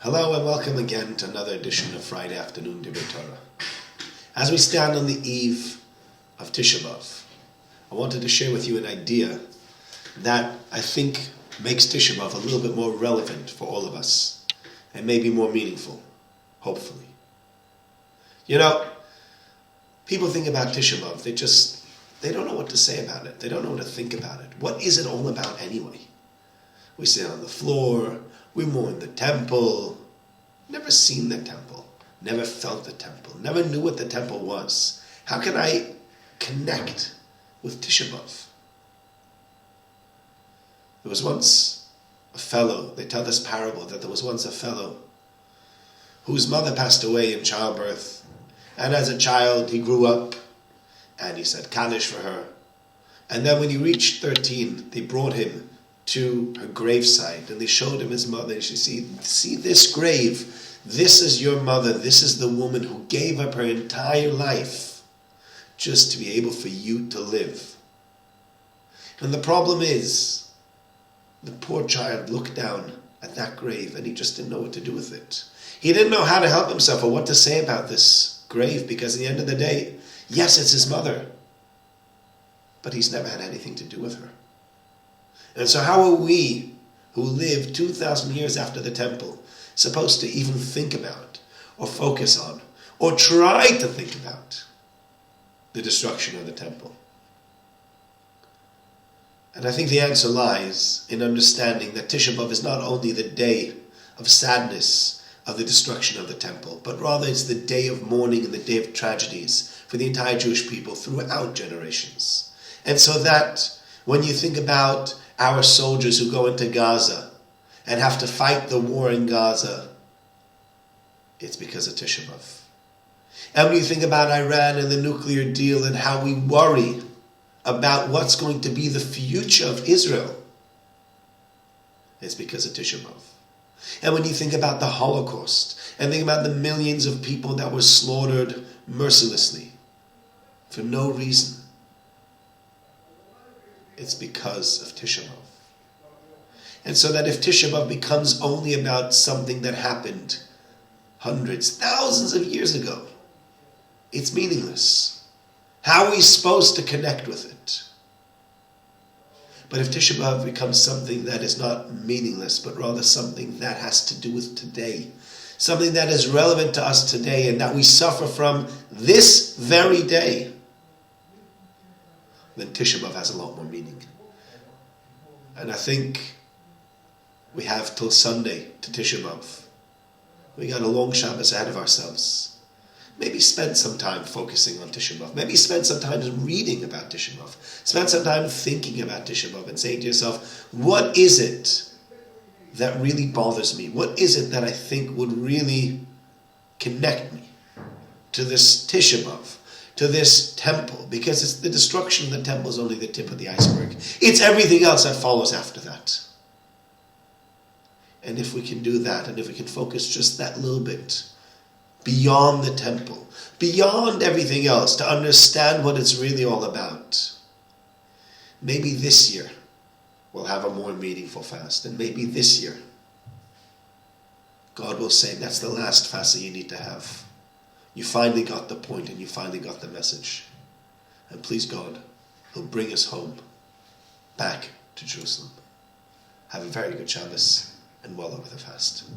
Hello and welcome again to another edition of Friday Afternoon Divrei Torah. As we stand on the eve of Tisha Beav, I wanted to share with you an idea that I think makes Tisha Beav a little bit more relevant for all of us and maybe more meaningful, hopefully. You know, people think about Tisha Beav, they don't know what to say about it. They don't know what to think about it. What is it all about anyway? We sit on the floor, we mourn the temple, never seen the temple, never felt the temple, never knew what the temple was. How can I connect with Tisha Beav? There was once a fellow, they tell this parable that there was once a fellow whose mother passed away in childbirth, and as a child he grew up and he said Kaddish for her. And then when he reached 13, they brought him to her gravesite and they showed him his mother. And she said, see this grave, this is your mother, this is the woman who gave up her entire life just to be able for you to live. And the problem is, the poor child looked down at that grave and he just didn't know what to do with it. He didn't know how to help himself or what to say about this grave, because at the end of the day, yes, it's his mother, but he's never had anything to do with her. And so how are we, who live 2,000 years after the temple, supposed to even think about, or focus on, or try to think about the destruction of the temple? And I think the answer lies in understanding that Tisha Beav is not only the day of sadness of the destruction of the temple, but rather it's the day of mourning and the day of tragedies for the entire Jewish people throughout generations. And so that when you think about our soldiers who go into Gaza and have to fight the war in Gaza, it's because of Tisha Beav. And when you think about Iran and the nuclear deal and how we worry about what's going to be the future of Israel, it's because of Tisha Beav. And when you think about the Holocaust and think about the millions of people that were slaughtered mercilessly for no reason, it's because of Tisha Beav. And so that if Tisha Beav becomes only about something that happened hundreds, thousands of years ago, it's meaningless. How are we supposed to connect with it? But if Tisha Beav becomes something that is not meaningless, but rather something that has to do with today, something that is relevant to us today and that we suffer from this very day, then Tisha Beav has a lot more meaning. And I think we have till Sunday to Tisha Beav. We got a long Shabbos ahead of ourselves. Maybe spend some time focusing on Tisha Beav. Maybe spend some time reading about Tisha Beav. Spend some time thinking about Tisha Beav and saying to yourself, what is it that really bothers me? What is it that I think would really connect me to this Tisha Beav, to this temple? Because it's the destruction of the temple is only the tip of the iceberg. It's everything else that follows after that. And if we can do that, and if we can focus just that little bit beyond the temple, beyond everything else, to understand what it's really all about, maybe this year we'll have a more meaningful fast. And maybe this year God will say, that's the last fast that you need to have. You finally got the point and you finally got the message. And please God, He'll bring us home, back to Jerusalem. Have a very good Shabbos and well over the fast.